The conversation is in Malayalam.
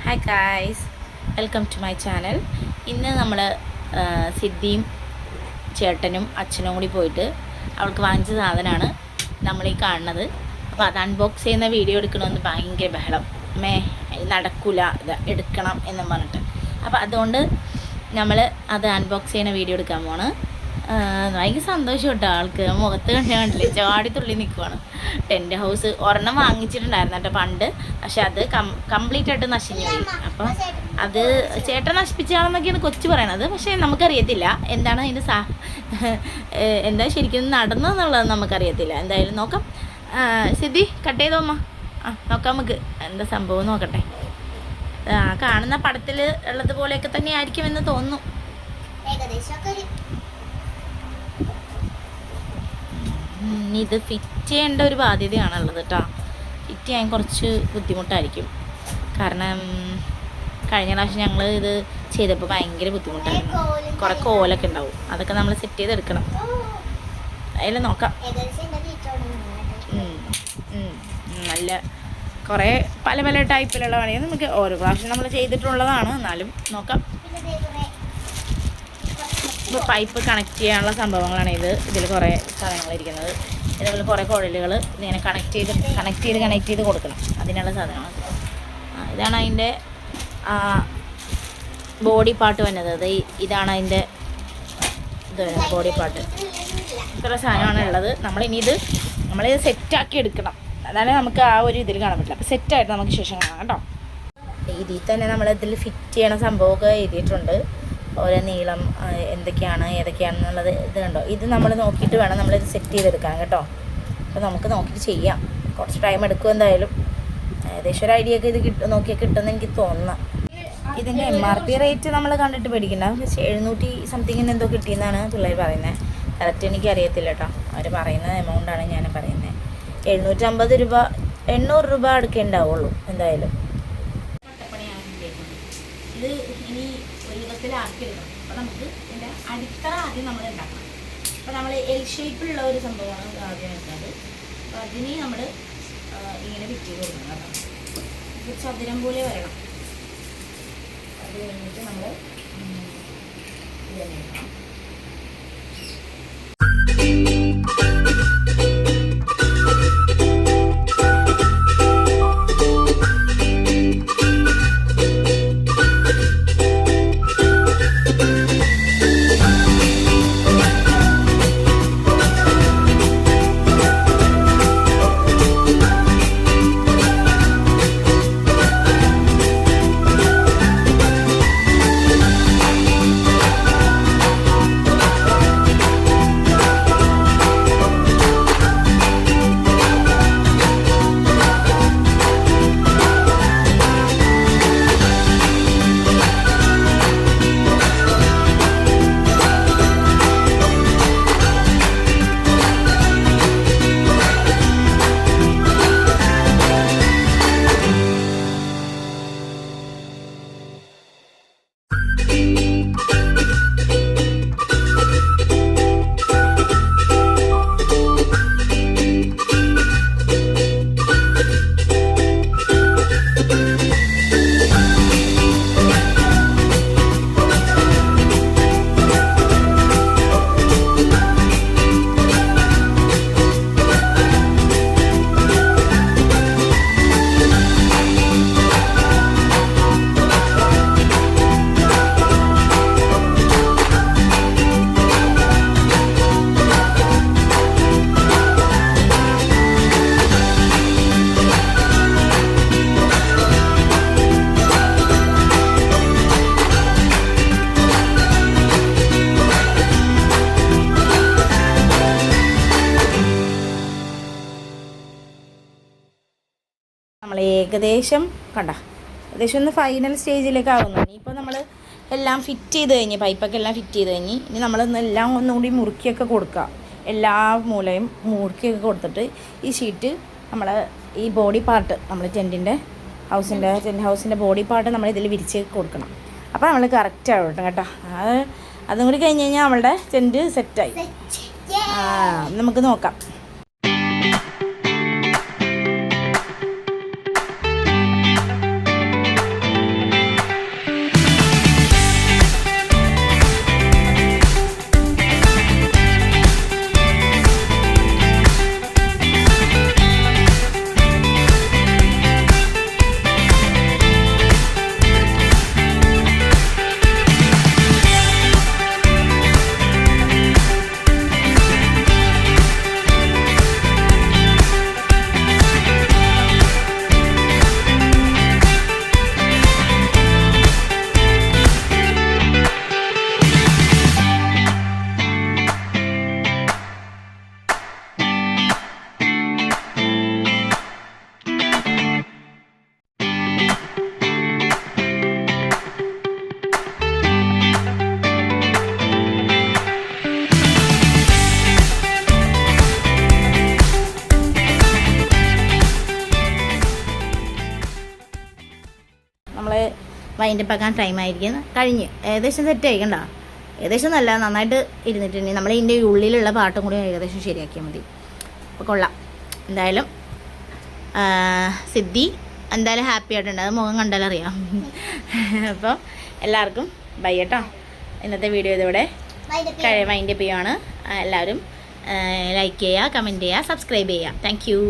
Hi guys, welcome to my channel. ഇന്ന് നമ്മൾ സിദ്ധിയും ചേട്ടനും അച്ഛനും കൂടി പോയിട്ട് അവൾക്ക് വാങ്ങിച്ച സാധനമാണ് നമ്മളീ കാണുന്നത്. അപ്പോൾ അത് അൺബോക്സ് ചെയ്യുന്ന വീഡിയോ എടുക്കണമെന്ന് ഭയങ്കര ബഹളം. നടക്കില്ല, ഇത് എടുക്കണം എന്നും പറഞ്ഞിട്ട്. അപ്പോൾ അതുകൊണ്ട് നമ്മൾ അത് അൺബോക്സ് ചെയ്യുന്ന വീഡിയോ എടുക്കാൻ പോവാണ്. ഭയങ്കര സന്തോഷം കേട്ടോ ആൾക്ക്. മുഖത്ത് കണ്ടില്ലേ, ചാടിത്തുള്ളി നിൽക്കുവാണ്. ടെൻറ്റ് ഹൗസ് ഒരെണ്ണം വാങ്ങിച്ചിട്ടുണ്ടായിരുന്നു കേട്ടോ പണ്ട്. പക്ഷെ അത് കംപ്ലീറ്റ് ആയിട്ട് നശിഞ്ഞു പോയി. അപ്പം അത് ചേട്ടൻ നശിപ്പിച്ചാണെന്നൊക്കെയാണ് കൊച്ചു പറയണത്. പക്ഷേ നമുക്കറിയത്തില്ല എന്താണ് അതിൻ്റെ എന്താ ശരിക്കും നടന്നതെന്നുള്ളത് നമുക്കറിയത്തില്ല. എന്തായാലും നോക്കാം. സിദ്ധി കട്ട് ചെയ്തോ അമ്മ. നോക്കാം നമുക്ക് എന്താ സംഭവം നോക്കട്ടെ. കാണുന്ന പടത്തിൽ ഉള്ളതുപോലെയൊക്കെ തന്നെ ആയിരിക്കുമെന്ന് തോന്നുന്നു. ഇത് ഫിറ്റ് ചെയ്യേണ്ട ഒരു ബാധ്യതയാണുള്ളത് കേട്ടോ. ഫിറ്റ് ചെയ്യാൻ കുറച്ച് ബുദ്ധിമുട്ടായിരിക്കും. കാരണം കഴിഞ്ഞ പ്രാവശ്യം ഞങ്ങൾ ഇത് ചെയ്തപ്പോൾ ഭയങ്കര ബുദ്ധിമുട്ടായിരുന്നു. കുറേ കോലൊക്കെ ഉണ്ടാവും, അതൊക്കെ നമ്മൾ സെറ്റ് ചെയ്തെടുക്കണം. അതിൽ നോക്കാം. നല്ല കുറേ പല പല ടൈപ്പിലുള്ള പണികൾ നമുക്ക് ഓരോ പ്രാവശ്യം നമ്മൾ ചെയ്തിട്ടുള്ളതാണ്. എന്നാലും നോക്കാം. ഇപ്പോൾ പൈപ്പ് കണക്ട് ചെയ്യാനുള്ള സംഭവങ്ങളാണ് ഇതിൽ കുറേ സാധനങ്ങളിരിക്കുന്നത്. ഇതുപോലെ കുറേ കുഴലുകൾ ഇതിങ്ങനെ കണക്ട് ചെയ്ത് കൊടുക്കണം. അതിനുള്ള സാധനമാണ്. ഇതാണ് അതിൻ്റെ ബോഡി പാർട്ട് വന്നത്. ഇതാണ് അതിൻ്റെ ബോഡി പാർട്ട്. ഇത്ര സാധനമാണ് ഉള്ളത്. നമ്മളിത് സെറ്റാക്കി എടുക്കണം. അതാണ് നമുക്ക് ആ ഒരു ഇതിൽ കാണാൻ പറ്റില്ല. അപ്പോൾ സെറ്റായിട്ട് നമുക്ക് ശേഷം കാണാം കേട്ടോ. ഇതിൽ തന്നെ നമ്മളിതിൽ ഫിറ്റ് ചെയ്യണ സംഭവമൊക്കെ എഴുതിയിട്ടുണ്ട്. ഓരോ നീളം എന്തൊക്കെയാണ് ഏതൊക്കെയാണെന്നുള്ളത് ഇത് കണ്ടോ. ഇത് നമ്മൾ നോക്കിയിട്ട് വേണം നമ്മളിത് സെറ്റ് ചെയ്തെടുക്കാൻ കേട്ടോ. അപ്പോൾ നമുക്ക് നോക്കിയിട്ട് ചെയ്യാം. കുറച്ച് ടൈം എടുക്കും എന്തായാലും. ഏകദേശം ഒരു ഐഡിയ ഒക്കെ ഇത് നോക്കിയാൽ കിട്ടുമെന്ന് എനിക്ക് തോന്നുന്നു. ഇതിൻ്റെ MRP റേറ്റ് നമ്മൾ കണ്ടിട്ട് പേടിക്കണ്ട. 700 സംതിങ്ങിന് എന്തോ കിട്ടിയെന്നാണ് പിള്ളേർ പറയുന്നത്. കറക്റ്റ് എനിക്ക് അറിയത്തില്ല കേട്ടോ. അവർ പറയുന്ന എമൗണ്ടാണ് ഞാൻ പറയുന്നത്. 750 രൂപ 800 രൂപ അടുക്കേണ്ടാവുള്ളൂ എന്തായാലും. ഇത് ഇനി ഒരു വിധത്തിലാക്കിയെടുക്കണം. അപ്പോൾ നമുക്ക് ഇതിൻ്റെ അടിത്തറ ആദ്യം നമ്മൾ ഉണ്ടാക്കണം. അപ്പോൾ നമ്മൾ L ഷേപ്പിലുള്ള ഒരു സംഭവമാണ് ആദ്യം എടുക്കുന്നത്. അപ്പോൾ അതിന് നമ്മൾ ഇങ്ങനെ ഫിറ്റ് ചെയ്ത് കൊടുക്കണം കേട്ടോ. ഇത് ചതുരം പോലെ വരണം. അത് കഴിഞ്ഞിട്ട് നമ്മൾ ഇത് തന്നെ എടുക്കണം. നമ്മൾ ഏകദേശം ഏകദേശം ഒന്ന് ഫൈനൽ സ്റ്റേജിലേക്ക് ആവുന്നു. ഇനിയിപ്പോൾ നമ്മൾ എല്ലാം ഫിറ്റ് ചെയ്ത് കഴിഞ്ഞ് പൈപ്പൊക്കെ എല്ലാം ഫിറ്റ് ചെയ്ത് കഴിഞ്ഞ് ഇനി നമ്മളെല്ലാം ഒന്നുകൂടി മുറുക്കിയൊക്കെ കൊടുക്കുക. എല്ലാ മൂലയും മുറുക്കിയൊക്കെ കൊടുത്തിട്ട് ഈ ഷീറ്റ് നമ്മൾ ഈ ബോഡി പാർട്ട് നമ്മൾ ടെൻറ്റ് ഹൗസിൻ്റെ ബോഡി പാർട്ട് നമ്മൾ ഇതിൽ വിരിച്ച് കൊടുക്കണം. അപ്പോൾ നമ്മൾ കറക്റ്റ് ആവട്ടെ കേട്ടോ. അതും കൂടി കഴിഞ്ഞ് കഴിഞ്ഞാൽ നമ്മളുടെ ടെൻറ്റ് സെറ്റായി. നമുക്ക് നോക്കാം. നമ്മൾ വൈൻഡപ്പ് ആക്കാൻ ടൈം ആയിരിക്കും. കഴിഞ്ഞ് ഏകദേശം സെറ്റ് ആയിക്കണ്ട, ഏകദേശം നല്ല നന്നായിട്ട് ഇരുന്നിട്ടുണ്ട്. നമ്മൾ ഇതിൻ്റെ ഉള്ളിലുള്ള പാട്ടും കൂടി ഏകദേശം ശരിയാക്കിയാൽ മതി. അപ്പോൾ കൊള്ളാം. എന്തായാലും സിദ്ധി എന്തായാലും ഹാപ്പി ആയിട്ടുണ്ട്, അത് മുഖം കണ്ടാലറിയാം. അപ്പോൾ എല്ലാവർക്കും ബൈ കേട്ടോ. ഇന്നത്തെ വീഡിയോ ഇതോടെ വൈൻഡപ്പ് ചെയ്യുകയാണ്. എല്ലാവരും ലൈക്ക് ചെയ്യുക, കമൻറ്റ് ചെയ്യുക, സബ്സ്ക്രൈബ് ചെയ്യുക. Thank you.